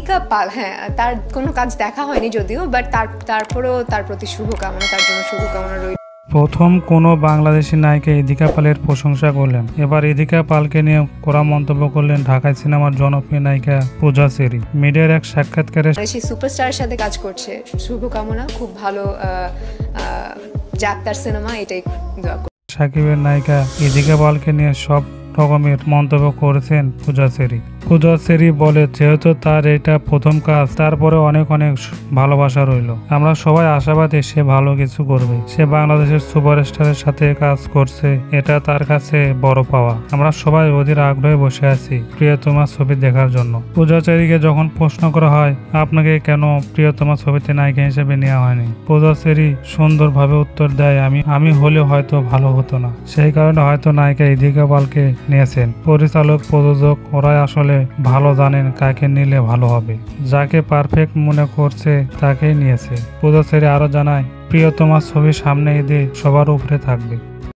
ইদিকা পাল, হ্যাঁ তার কোনো কাজ দেখা হয়নি যদিও, বাট তারপরেও তার প্রতি শুভকামনা, তার জন্য শুভকামনা রইল। প্রথম কোনো বাংলাদেশি নায়িকা ইদিকা পালের প্রশংসা করলেন। এবার ইদিকা পালকে নিয়ে কড়া মন্তব্য করলেন ঢাকাই সিনেমার জনপ্রিয় নায়িকা পূজা চেরি। মিডিয়ার এক সাক্ষাৎকারে সেই সুপারস্টারের সাথে কাজ করছে, শুভকামনা, খুব ভালো যাক তার সিনেমা, এটাই দোয়া করি। সাকিবের নায়িকা ইদিকা পালকে নিয়ে সব রকমের মন্তব্য করেছেন পূজা চেরি। পূজা চেরি বলে, যেহেতু তার এটা প্রথম কাজ, তারপরে অনেক অনেক ভালোবাসা রইল। আমরা সবাই আশাবাদী সে ভালো কিছু করবে। সে বাংলাদেশের সুপারস্টারের সাথে কাজ করছে, এটা তার কাছে বড় পাওয়া। আমরা সবাই অধীর আগ্রহে বসে আছি প্রিয়তমা ছবি দেখার জন্য। পূজা চেরিকে যখন প্রশ্ন করা হয় আপনাকে কেন প্রিয়তমা ছবিতে নায়িকা হিসেবে নেওয়া হয়নি, পূজা চেরি সুন্দরভাবে উত্তর দেয়, আমি হলে হয়তো ভালো হতো না, সেই কারণে হয়তো নায়িকা ইদিকা পালকে নিয়েছেন। পরিচালক প্রযোজক ওরাই আসলে ভালো জানেন কাকে নিলে ভালো হবে, যাকে পারফেক্ট মনে করছে তাকেই নিয়েছে। পূজা চেরি আরো জানায়, প্রিয়তমা ছবি সামনে ঈদে সবার উপরে থাকবে।